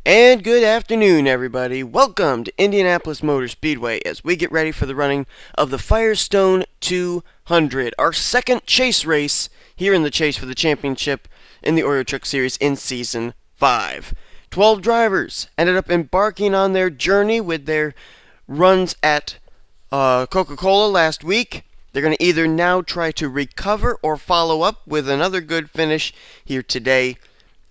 And good afternoon, everybody. Welcome to Indianapolis Motor Speedway as we get ready for the running of the Firestone 200, our second chase race here in the chase for the championship in the Oreo Truck Series in Season 5. 12 drivers ended up embarking on their journey with their runs at Coca-Cola last week. They're going to either now try to recover or follow up with another good finish here today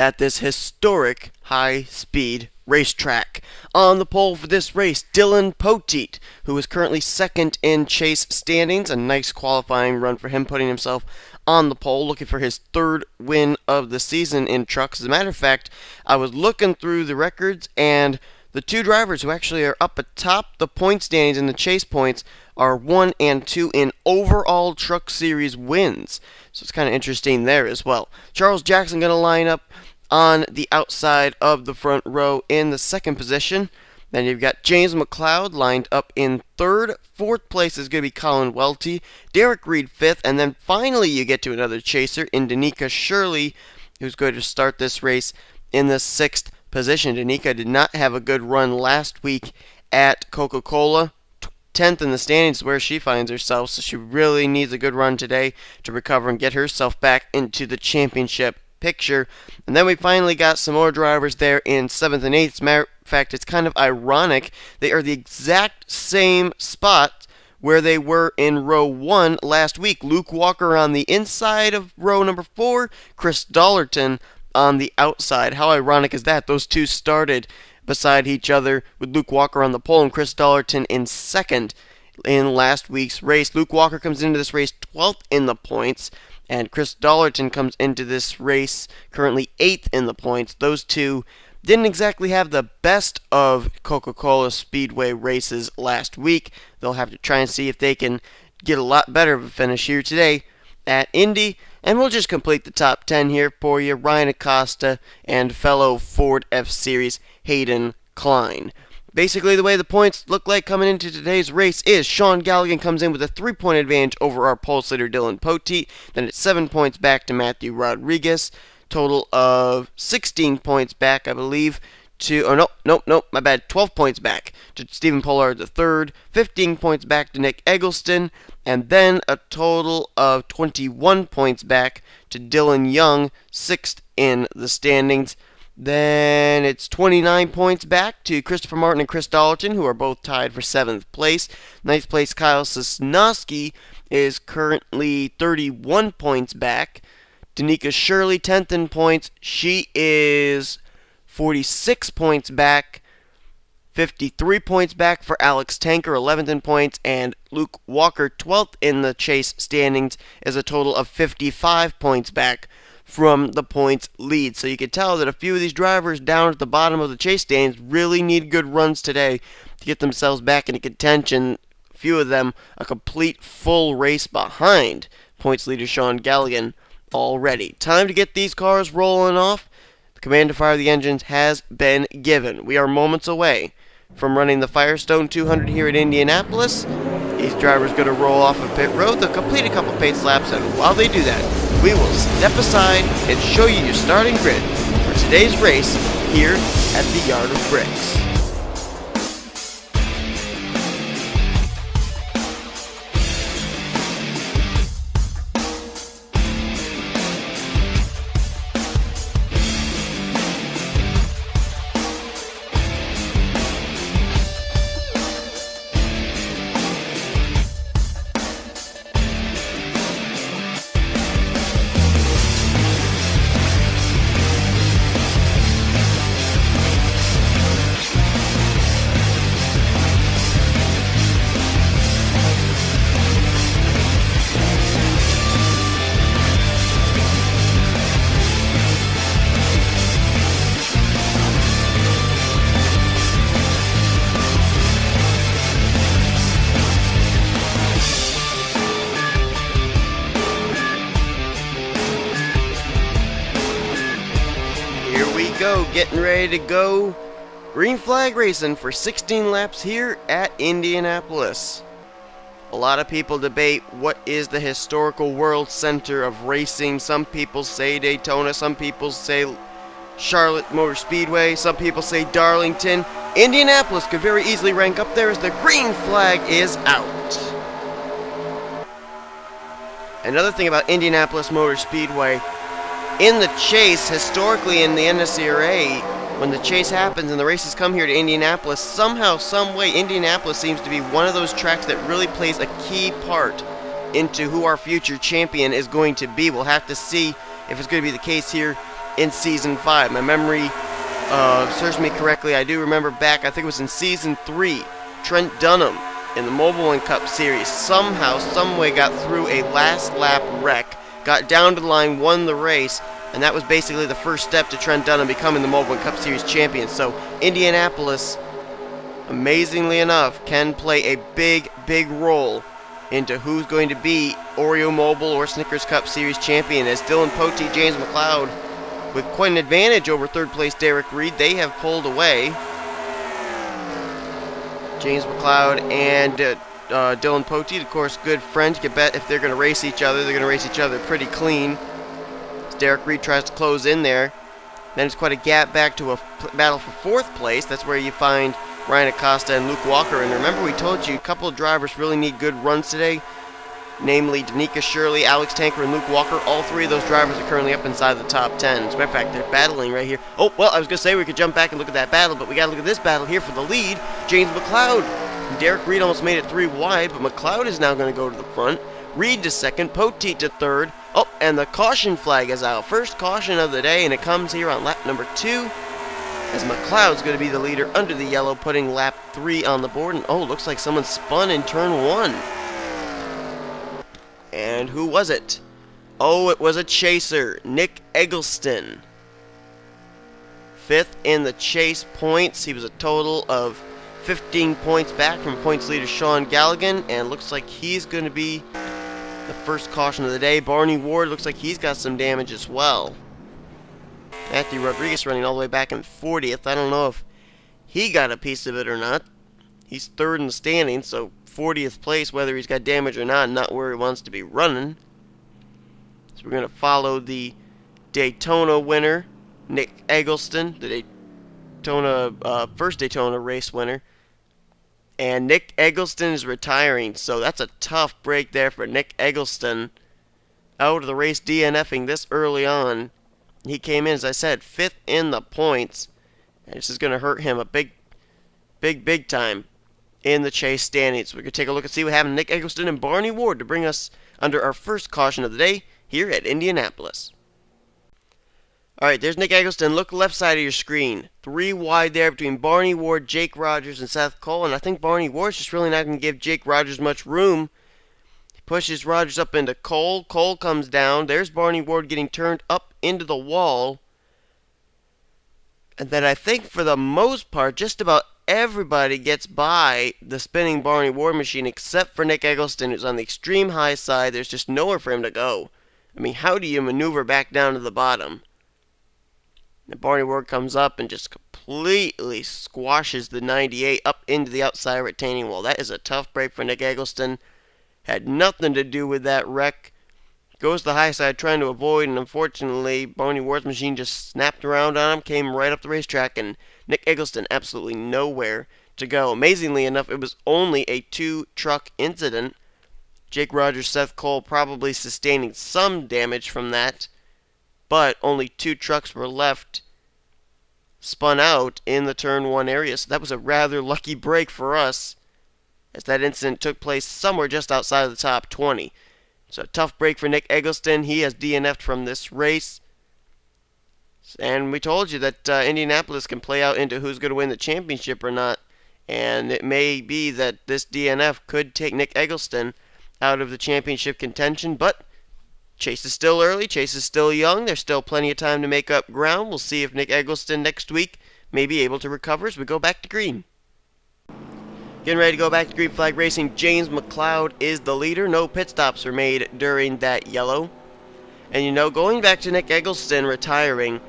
at this historic high-speed racetrack. On the pole for this race, Dylan Poteet, who is currently second in chase standings. A nice qualifying run for him, putting himself on the pole, looking for his third win of the season in trucks. As a matter of fact, I was looking through the records, and the two drivers who actually are up atop the point standings in the chase points are 1 and 2 in overall Truck Series wins. So it's kind of interesting there as well. Charles Jackson going to line up on the outside of the front row in the second position. Then you've got James McLeod lined up in third. Fourth place is going to be Colin Welty. Derek Reed fifth. And then finally you get to another chaser in Danica Shirley, who's going to start this race in the sixth position. Danica did not have a good run last week at Coca-Cola. 10th in the standings where she finds herself, so she really needs a good run today to recover and get herself back into the championship picture. And then we finally got some more drivers there in 7th and 8th. As a matter of fact, it's kind of ironic. They are the exact same spot where they were in row 1 last week. Luke Walker on the inside of row number 4, Chris Dollerton on the outside. How ironic is that? Those two started beside each other with Luke Walker on the pole and Chris Dollerton in second in last week's race. Luke Walker comes into this race 12th in the points, and Chris Dollerton comes into this race currently 8th in the points. Those two didn't exactly have the best of Coca-Cola Speedway races last week. They'll have to try and see if they can get a lot better of a finish here today at Indy. And we'll just complete the top 10 here for you. Ryan Acosta and fellow Ford F-Series Hayden Klein. Basically, the way the points look like coming into today's race is Sean Galligan comes in with a 3-point advantage over our pole sitter Dylan Poteet. Then it's 7 points back to Matthew Rodriguez. Total of 16 points back, I believe, to... Oh, nope, my bad. 12 points back to Stephen Pollard III. 15 points back to Nick Eggleston. And then a total of 21 points back to Dylan Young, 6th in the standings. Then it's 29 points back to Christopher Martin and Chris Dollerton, who are both tied for 7th place. 9th place Kyle Sosnowski is currently 31 points back. Danica Shirley, 10th in points. She is 46 points back. 53 points back for Alex Tanker, 11th in points, and Luke Walker, 12th in the chase standings, is a total of 55 points back from the points lead. So you can tell that a few of these drivers down at the bottom of the chase standings really need good runs today to get themselves back into contention. A few of them a complete full race behind points leader Sean Galligan already. Time to get these cars rolling off. The command to fire the engines has been given. We are moments away from running the Firestone 200 here at Indianapolis. These drivers going to roll off of pit road. They'll complete a couple pace laps, and while they do that, we will step aside and show you your starting grid for today's race here at the Yard of Bricks. Getting ready to go green flag racing for 16 laps here at Indianapolis. A lot of people debate what is the historical world center of racing. Some people say Daytona, some people say Charlotte Motor Speedway. Some people say Darlington. Indianapolis could very easily rank up there as the green flag is out. Another thing about Indianapolis Motor Speedway, in the chase, historically in the NNSCRA, when the chase happens and the races come here to Indianapolis, somehow, some way, Indianapolis seems to be one of those tracks that really plays a key part into who our future champion is going to be. We'll have to see if it's going to be the case here in Season 5. My memory serves me correctly. I do remember back, I think it was in Season 3, Trent Dunham in the Mobile One Cup Series somehow, someway got through a last lap wreck, got down to the line, won the race, and that was basically the first step to Trent Dunham becoming the Mobile One Cup Series champion. So Indianapolis, amazingly enough, can play a big, big role into who's going to be Oreo Mobile or Snickers Cup Series champion, as Dylan Pote, James McLeod, with quite an advantage over third place Derek Reed, they have pulled away. James McLeod and Dylan Pote, of course, good friends. You can bet if they're going to race each other, they're going to race each other pretty clean. As Derek Reed tries to close in there. Then it's quite a gap back to a battle for fourth place. That's where you find Ryan Acosta and Luke Walker. And remember, we told you a couple of drivers really need good runs today, namely Danica Shirley, Alex Tanker, and Luke Walker. All three of those drivers are currently up inside the top 10. As a matter of fact, they're battling right here. Oh, well, I was going to say we could jump back and look at that battle, but we got to look at this battle here for the lead. James McLeod. Derek Reed almost made it 3 wide, but McLeod is now going to go to the front. Reed to second, Pote to third. Oh, and the caution flag is out. First caution of the day, and it comes here on lap number 2. As McLeod's going to be the leader under the yellow, putting lap 3 on the board. And oh, looks like someone spun in turn 1. And who was it? Oh, it was a chaser, Nick Eggleston. 5th in the chase points. He was a total of 15 points back from points leader Sean Galligan, and looks like he's going to be the first caution of the day. Barney Ward looks like he's got some damage as well. Matthew Rodriguez running all the way back in 40th. I don't know if he got a piece of it or not. He's 3rd in the standings, so 40th place, whether he's got damage or not where he wants to be running. So we're going to follow the Daytona winner, Nick Eggleston, the first Daytona race winner. And Nick Eggleston is retiring, so that's a tough break there for Nick Eggleston. Out of the race, DNFing this early on. He came in, as I said, 5th in the points. And this is going to hurt him a big time in the chase standings. So we're going to take a look and see what happened to Nick Eggleston and Barney Ward to bring us under our first caution of the day here at Indianapolis. Alright, there's Nick Eggleston. Look left side of your screen. 3 wide there between Barney Ward, Jake Rogers, and Seth Cole. And I think Barney Ward's just really not going to give Jake Rogers much room. He pushes Rogers up into Cole. Cole comes down. There's Barney Ward getting turned up into the wall. And then I think for the most part, just about everybody gets by the spinning Barney Ward machine except for Nick Eggleston, who's on the extreme high side. There's just nowhere for him to go. I mean, how do you maneuver back down to the bottom? And Barney Ward comes up and just completely squashes the 98 up into the outside retaining wall. That is a tough break for Nick Eggleston. Had nothing to do with that wreck. Goes to the high side trying to avoid, and unfortunately, Barney Ward's machine just snapped around on him, came right up the racetrack, and Nick Eggleston absolutely nowhere to go. Amazingly enough, it was only a 2-truck incident. Jake Rogers, Seth Cole probably sustaining some damage from that, but only 2 trucks were left spun out in the turn 1 area. So that was a rather lucky break for us, as that incident took place somewhere just outside of the top 20. So a tough break for Nick Eggleston. He has DNF'd from this race. And we told you that Indianapolis can play out into who's going to win the championship or not. And it may be that this DNF could take Nick Eggleston out of the championship contention, but Chase is still early. Chase is still young. There's still plenty of time to make up ground. We'll see if Nick Eggleston next week may be able to recover as we go back to green. Getting ready to go back to green flag racing. James McLeod is the leader. No pit stops were made during that yellow. And you know, going back to Nick Eggleston retiring,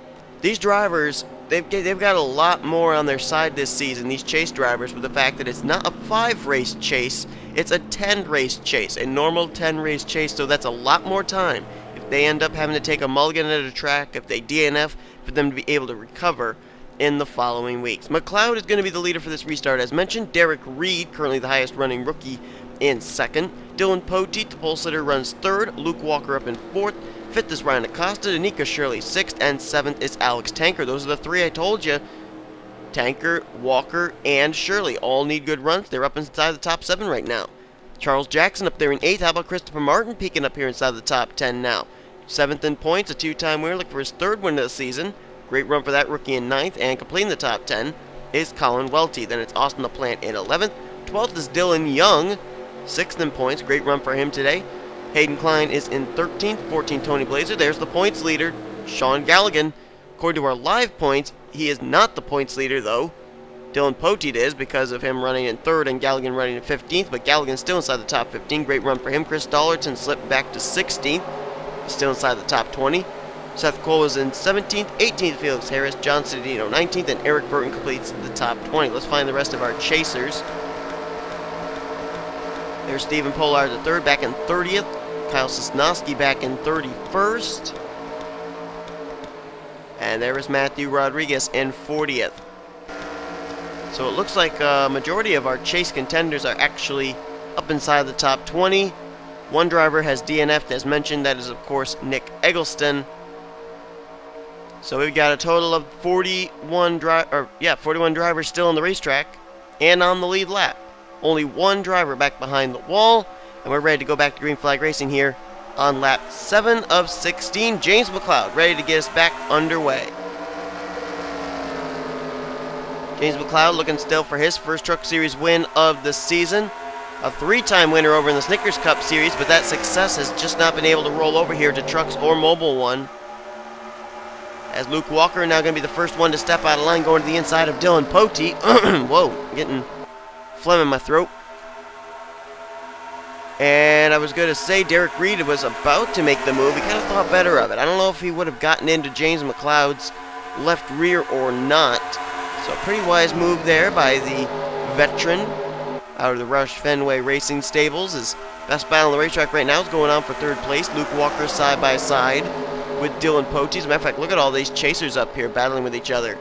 these drivers, they've got a lot more on their side this season, these chase drivers, with the fact that it's not a 5-race chase, it's a 10-race chase, a normal 10-race chase, so that's a lot more time. If they end up having to take a mulligan at a track if they DNF for them to be able to recover in the following weeks. McLeod is going to be the leader for this restart. As mentioned, Derek Reed, currently the highest running rookie, in second. Dylan Poteet, the pole sitter, runs third. Luke Walker up in fourth. Fifth is Ryan Acosta. Danica Shirley sixth. And seventh is Alex Tanker. Those are the three I told you. Tanker, Walker, and Shirley all need good runs. They're up inside the top 7 right now. Charles Jackson up there in 8th. How about Christopher Martin peeking up here inside the top 10 now? 7th in points, a 2-time winner, looking for his 3rd win of the season. Great run for that rookie in 9th, and completing the top 10 is Colin Welty. Then it's Austin LaPlante in 11th. 12th is Dylan Young, 6th in points. Great run for him today. Hayden Klein is in 13th. 14th, Tony Blazer. There's the points leader, Sean Galligan. According to our live points, he is not the points leader, though. Dylan Poteet is, because of him running in 3rd and Galligan running in 15th, but Galligan's still inside the top 15. Great run for him. Chris Dollarton slipped back to 16th. Still inside the top 20. Seth Cole was in 17th, 18th Felix Harris, John Citadino 19th, and Eric Burton completes the top 20. Let's find the rest of our chasers. There's Stephen Pollard the 3rd, back in 30th. Kyle Sosnowski back in 31st. And there is Matthew Rodriguez in 40th. So it looks like a majority of our chase contenders are actually up inside the top 20. One driver has DNF'd, as mentioned. That is, of course, Nick Eggleston. So we've got a total of 41 drivers still on the racetrack and on the lead lap. Only one driver back behind the wall, and we're ready to go back to green flag racing here on lap 7 of 16. James McLeod ready to get us back underway. James McLeod looking still for his first Truck Series win of the season. A 3-time winner over in the Snickers Cup Series, but that success has just not been able to roll over here to Trucks or Mobile One. As Luke Walker now going to be the first one to step out of line, going to the inside of Dylan Poteet. Whoa, getting phlegm in my throat. And I was going to say Derek Reed was about to make the move. He kind of thought better of it. I don't know if he would have gotten into James McLeod's left rear or not. So a pretty wise move there by the veteran out of the Roush Fenway Racing Stables. His best battle on the racetrack right now is going on for 3rd place. Luke Walker side by side with Dylan Poteet. As a matter of fact, look at all these chasers up here battling with each other.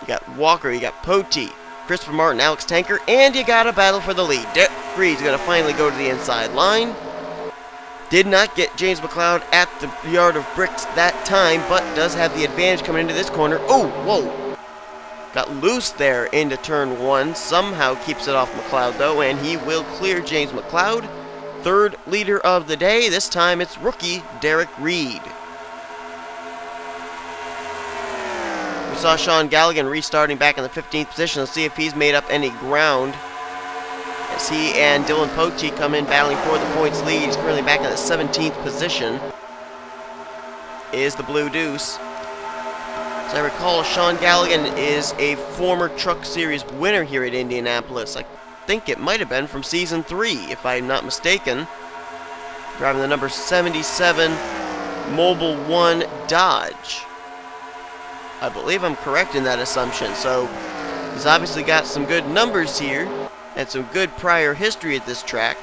You got Walker, you got Poteet, Christopher Martin, Alex Tanker, and you got a battle for the lead. Derek Reed's going to finally go to the inside line. Did not get James McLeod at the yard of bricks that time, but does have the advantage coming into this corner. Oh, whoa. Got loose there into turn 1. Somehow keeps it off McLeod, though, and he will clear James McLeod. 3rd leader of the day. This time it's rookie Derek Reed. We saw Sean Galligan restarting back in the 15th position. Let's see if he's made up any ground as he and Dylan Poteet come in battling for the points lead. He's currently back in the 17th position. Is the Blue Deuce. As I recall, Sean Galligan is a former Truck Series winner here at Indianapolis. I think it might have been from Season 3, if I'm not mistaken. Driving the number 77 Mobile One Dodge. I believe I'm correct in that assumption. So he's obviously got some good numbers here and some good prior history at this track.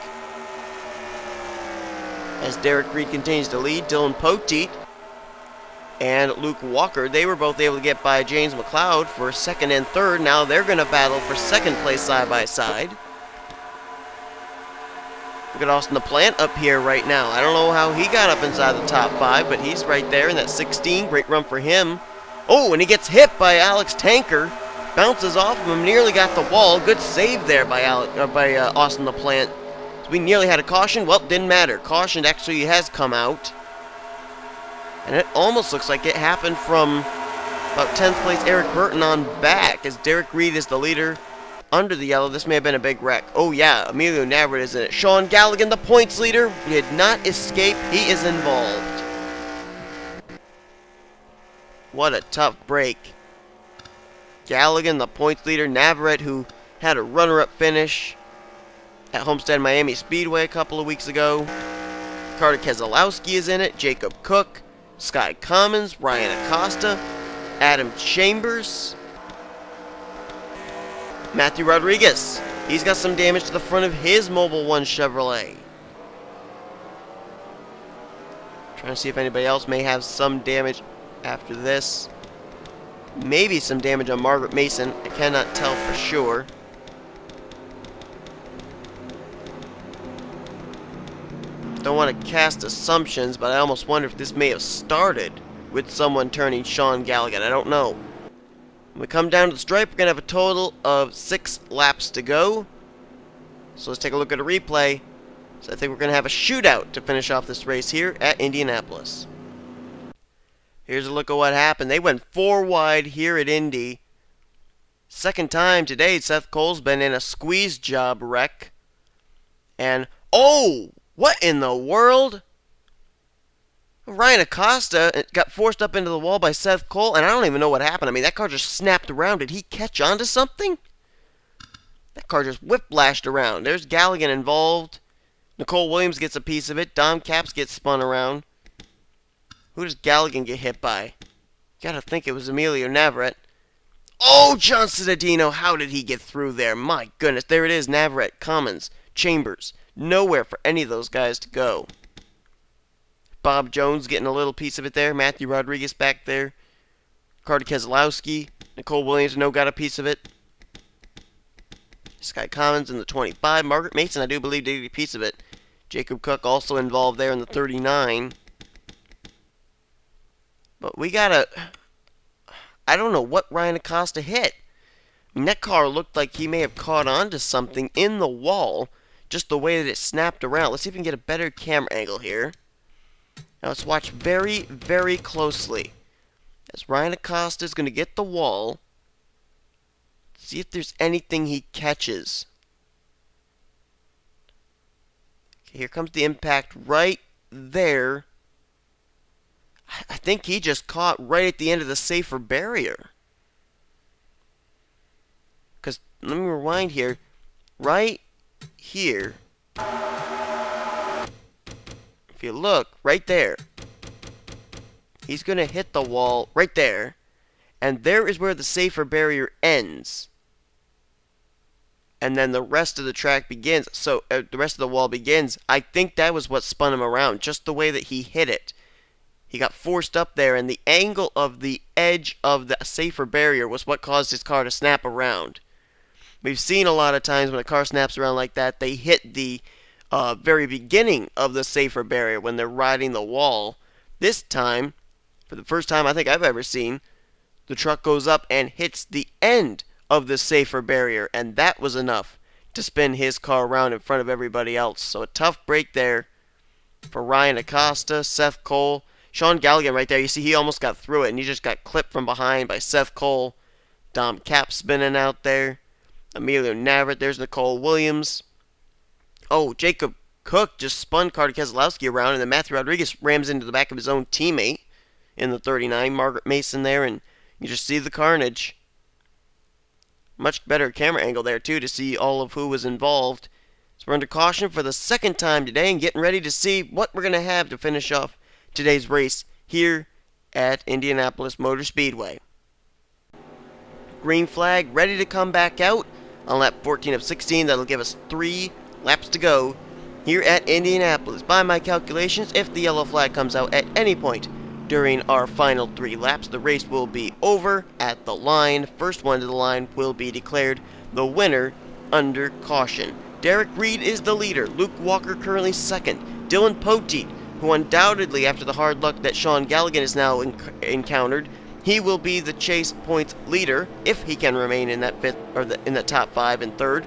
As Derek Reed continues to lead, Dylan Poteet and Luke Walker, they were both able to get by James McLeod for 2nd and 3rd. Now they're going to battle for 2nd place side by side. Look at Austin LaPlante up here right now. I don't know how he got up inside the top 5, but he's right there in that 16. Great run for him. Oh, and he gets hit by Alex Tanker. Bounces off of him, nearly got the wall. Good save there by Austin LaPlante. So we nearly had a caution. Well, didn't matter. Caution actually has come out. And it almost looks like it happened from about 10th place Eric Burton on back, as Derek Reed is the leader under the yellow. This may have been a big wreck. Oh yeah, Emilio Navarrete is in it. Sean Galligan, the points leader, did not escape. He is involved. What a tough break. Galligan, the points leader. Navarrete, who had a runner-up finish at Homestead Miami Speedway a couple of weeks ago. Carter Keselowski is in it. Jacob Cook. Sky Commons, Ryan Acosta, Adam Chambers, Matthew Rodriguez. He's got some damage to the front of his Mobile One Chevrolet. Trying to see if anybody else may have some damage after this. Maybe some damage on Margaret Mason. I cannot tell for sure. Don't want to cast assumptions, but I almost wonder if this may have started with someone turning Sean Galligan. I don't know. When we come down to the stripe, we're going to have a total of 6 laps to go. So let's take a look at a replay. So I think we're going to have a shootout to finish off this race here at Indianapolis. Here's a look at what happened. They went 4 wide here at Indy. Second time today, Seth Cole's been in a squeeze job wreck. And, oh! What in the world? Ryan Acosta got forced up into the wall by Seth Cole, and I don't even know what happened. I mean, that car just snapped around. Did he catch onto something? That car just whiplashed around. There's Galligan involved. Nicole Williams gets a piece of it. Dom Capps gets spun around. Who does Galligan get hit by? Gotta think it was Emilio Navarrete. Oh, John Cittadino, how did he get through there? My goodness, there it is, Navarrete, Commons, Chambers. Nowhere for any of those guys to go. Bob Jones getting a little piece of it there. Matthew Rodriguez back there. Carter Keselowski. Nicole Williams got a piece of it. Sky Commons in the 25. Margaret Mason, I do believe, did get a piece of it. Jacob Cook also involved there in the 39. But we gotta... I don't know what Ryan Acosta hit. I mean, that car looked like he may have caught on to something in the wall. Just the way that it snapped around. Let's see if we can get a better camera angle here. Now let's watch very, very closely. As Ryan Acosta is going to get the wall. See if there's anything he catches. Okay, here comes the impact right there. I think he just caught right at the end of the safer barrier. Because, let me rewind here. Right here, if you look right there, he's going to hit the wall right there, and there is where the safer barrier ends, and then the rest of the track begins. So the rest of the wall begins. I think that was what spun him around, just the way that he hit it. He got forced up there, and the angle of the edge of the safer barrier was what caused his car to snap around. We've seen a lot of times when a car snaps around like that, they hit the very beginning of the safer barrier when they're riding the wall. This time, for the first time I think I've ever seen, the truck goes up and hits the end of the safer barrier, and that was enough to spin his car around in front of everybody else. So a tough break there for Ryan Acosta, Seth Cole, Sean Galligan right there. You see he almost got through it, and he just got clipped from behind by Seth Cole. Dom Capps spinning out there. Emilio Navarrete, there's Nicole Williams. Oh, Jacob Cook just spun Carter Keselowski around, and then Matthew Rodriguez rams into the back of his own teammate in the 39. Margaret Mason there, and you just see the carnage. Much better camera angle there, too, to see all of who was involved. So we're under caution for the second time today and getting ready to see what we're going to have to finish off today's race here at Indianapolis Motor Speedway. Green flag ready to come back out on lap 14 of 16. That'll give us 3 laps to go here at Indianapolis. By my calculations, if the yellow flag comes out at any point during our final 3 laps, the race will be over at the line. First one to the line will be declared the winner under caution. Derek Reed is the leader. Luke Walker currently second. Dylan Poteet, who undoubtedly, after the hard luck that Sean Galligan has now encountered, he will be the chase points leader if he can remain in that in the top 5 and 3rd.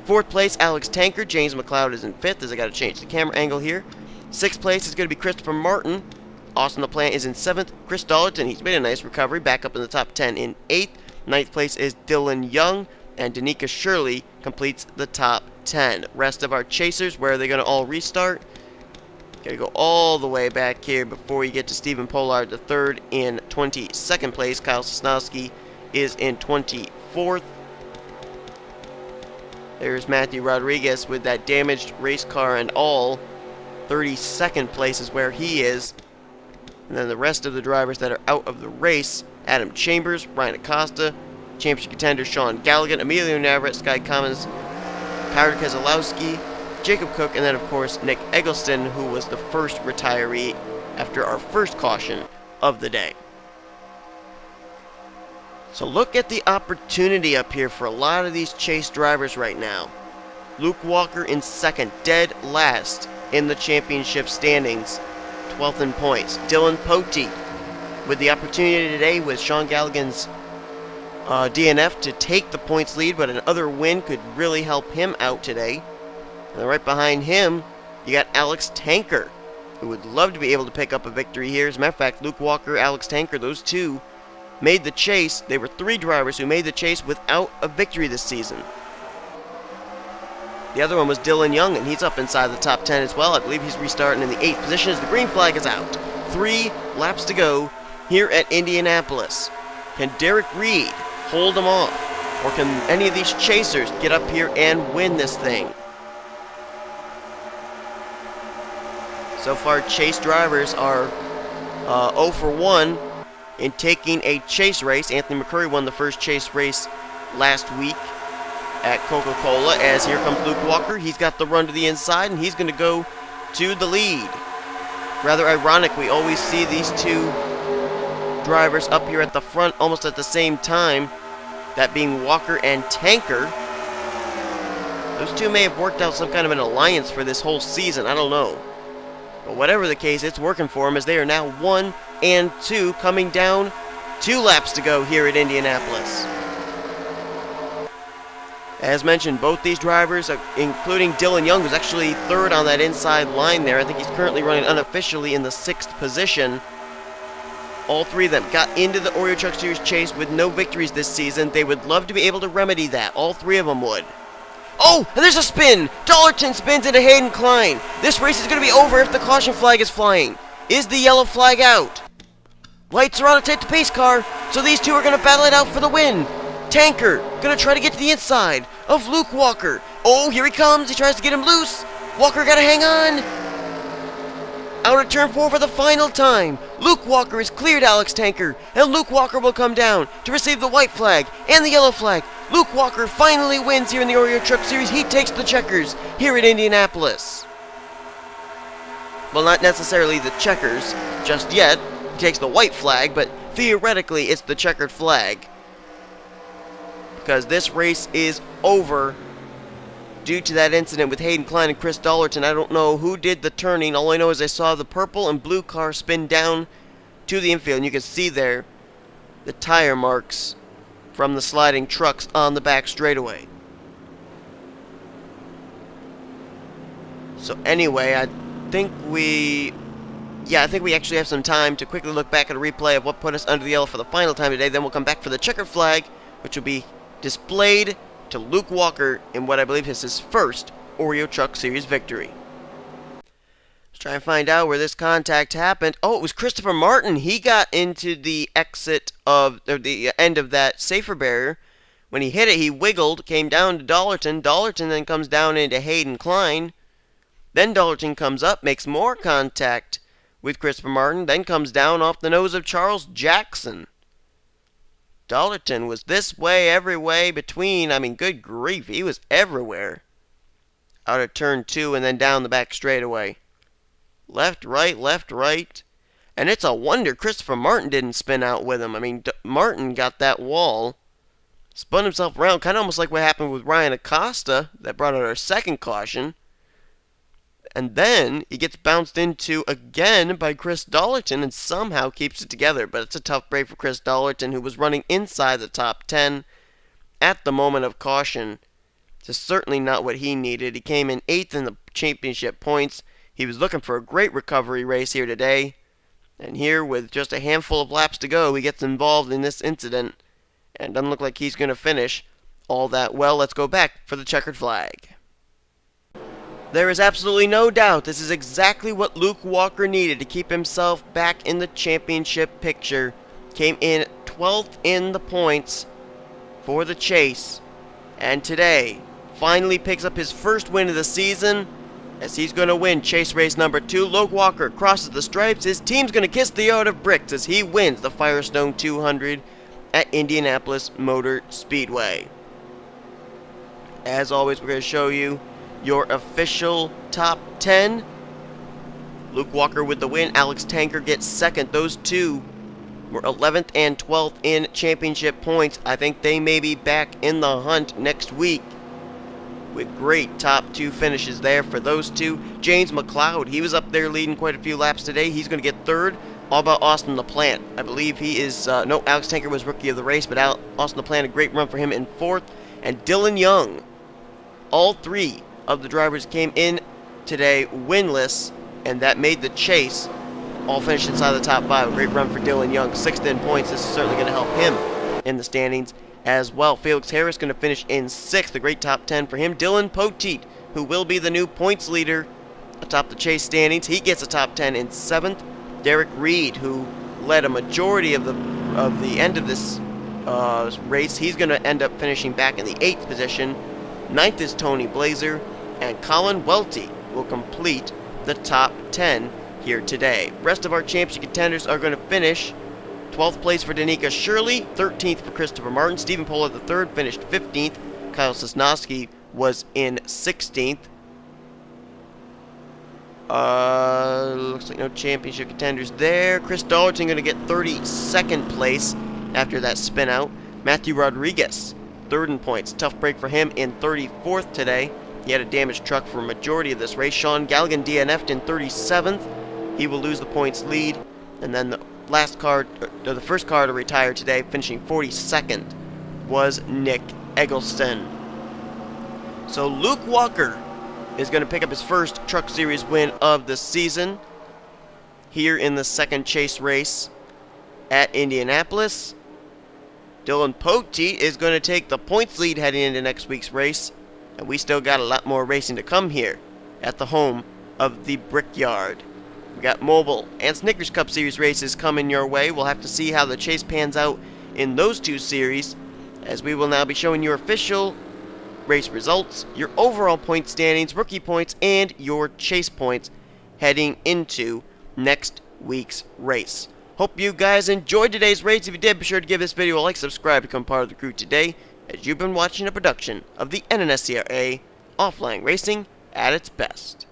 4th place, Alex Tanker. James McLeod is in 5th, as I got to change the camera angle here. 6th place is going to be Christopher Martin. Austin LaPlante is in 7th. Chris Dollerton, he's made a nice recovery, back up in the top 10 in 8th. 9th place is Dylan Young, and Danica Shirley completes the top 10. Rest of our chasers, where are they going to all restart? Gotta go all the way back here before you get to Stephen Pollard, the 3rd in 22nd place. Kyle Sosnowski is in 24th. There's Matthew Rodriguez with that damaged race car and all. 32nd place is where he is. And then the rest of the drivers that are out of the race: Adam Chambers, Ryan Acosta, championship contender Sean Galligan, Emilio Navarrete, Sky Commons, Carter Keselowski, Jacob Cook, and then, of course, Nick Eggleston, who was the first retiree after our first caution of the day. So look at the opportunity up here for a lot of these Chase drivers right now. Luke Walker in second, dead last in the championship standings, 12th in points. Dylan Pote with the opportunity today with Sean Galligan's DNF to take the points lead, but another win could really help him out today. And right behind him, you got Alex Tanker, who would love to be able to pick up a victory here. As a matter of fact, Luke Walker, Alex Tanker, those two made the chase. They were three drivers who made the chase without a victory this season. The other one was Dylan Young, and he's up inside the top 10 as well. I believe he's restarting in the 8th position as the green flag is out. 3 laps to go here at Indianapolis. Can Derek Reed hold them off? Or can any of these chasers get up here and win this thing? So far, Chase drivers are 0 for 1 in taking a chase race. Anthony McCurry won the first chase race last week at Coca-Cola, as here comes Luke Walker. He's got the run to the inside, and he's going to go to the lead. Rather ironic, we always see these two drivers up here at the front almost at the same time, that being Walker and Tanker. Those two may have worked out some kind of an alliance for this whole season, I don't know. But whatever the case, it's working for them, as they are now 1 and 2 coming down 2 laps to go here at Indianapolis. As mentioned, both these drivers, including Dylan Young, who's actually third on that inside line there. I think he's currently running unofficially in the 6th position. All three of them got into the Oreo Truck Series chase with no victories this season. They would love to be able to remedy that. All three of them would. Oh, and there's a spin! Dollerton spins into Hayden Klein. This race is going to be over if the caution flag is flying. Is the yellow flag out? Lights are on to take the pace car, so these two are going to battle it out for the win. Tanker going to try to get to the inside of Luke Walker. Oh, here he comes. He tries to get him loose. Walker got to hang on. Out of turn 4 for the final time. Luke Walker has cleared Alex Tanker, and Luke Walker will come down to receive the white flag and the yellow flag. Luke Walker finally wins here in the Oreo Truck Series. He takes the checkers here at Indianapolis. Well, not necessarily the checkers just yet. He takes the white flag, but theoretically it's the checkered flag, because this race is over due to that incident with Hayden Klein and Chris Dollerton. I don't know who did the turning. All I know is I saw the purple and blue car spin down to the infield, and you can see there the tire marks from the sliding trucks on the back straightaway. So anyway, I think we actually have some time to quickly look back at a replay of what put us under the yellow for the final time today. Then we'll come back for the checkered flag, which will be displayed to Luke Walker in what I believe is his first Oreo Truck Series victory. Let's try and find out where this contact happened. Oh, it was Christopher Martin. He got into the exit of, or the end of that safer barrier. When he hit it, he wiggled, came down to Dollerton. Dollerton then comes down into Hayden Klein. Then Dollerton comes up, makes more contact with Christopher Martin, then comes down off the nose of Charles Jackson. Dollerton was this way, every way between. I mean, good grief, he was everywhere. Out of turn 2 and then down the back straightaway. Left, right, and it's a wonder Christopher Martin didn't spin out with him. I mean, Martin got that wall, spun himself around, kind of almost like what happened with Ryan Acosta that brought out our second caution. And then he gets bounced into again by Chris Dollerton and somehow keeps it together. But it's a tough break for Chris Dollerton, who was running inside the top 10 at the moment of caution. It's certainly not what he needed. He came in 8th in the championship points. He was looking for a great recovery race here today. And here, with just a handful of laps to go, he gets involved in this incident. And doesn't look like he's going to finish all that well. Let's go back for the checkered flag. There is absolutely no doubt this is exactly what Luke Walker needed to keep himself back in the championship picture. Came in 12th in the points for the chase. And today, finally picks up his first win of the season, as he's going to win chase race number 2. Luke Walker crosses the stripes. His team's going to kiss the yard of bricks as he wins the Firestone 200 at Indianapolis Motor Speedway. As always, we're going to show you your official top 10 Luke Walker with the win. Alex Tanker gets second. Those two were 11th and 12th in championship points. I think they may be back in the hunt next week with great top two finishes there for those two. James McLeod, he was up there leading quite a few laps today. He's going to get third. All about Austin LaPlante. I believe he is, no, Alex Tanker was rookie of the race, but Austin LaPlante, a great run for him in fourth. And Dylan Young, all three of the drivers came in today winless, and that made the chase all finish inside the top five. A great run for Dylan Young, sixth in points. This is certainly going to help him in the standings as well. Felix Harris going to finish in sixth, a great top 10 for him. Dylan Poteet, who will be the new points leader atop the chase standings, he gets a top 10 in seventh. Derek Reed, who led a majority of the end of this race, he's going to end up finishing back in the 8th position. Ninth is Tony Blazer, and Colin Welty will complete the top 10 here today. Rest of our championship contenders are going to finish 12th place for Danica Shirley, 13th for Christopher Martin. Stephen Pollard III finished 15th. Kyle Sosnowski was in 16th. Looks like no championship contenders there. Chris Dollerton going to get 32nd place after that spin out. Matthew Rodriguez, third in points. Tough break for him in 34th today. He had a damaged truck for a majority of this race. Sean Galligan DNF'd in 37th. He will lose the points lead. And then the first car to retire today, finishing 42nd, was Nick Eggleston. So Luke Walker is going to pick up his first Truck Series win of the season here in the second chase race at Indianapolis. Dylan Poteet is going to take the points lead heading into next week's race, and we still got a lot more racing to come here at the home of the Brickyard. We got Mobile and Snickers Cup Series races coming your way. We'll have to see how the chase pans out in those two series, as we will now be showing your official race results, your overall point standings, rookie points, and your chase points heading into next week's race. Hope you guys enjoyed today's race. If you did, be sure to give this video a like, subscribe, become part of the crew today, as you've been watching a production of the NNSCRA Offline Racing at its best.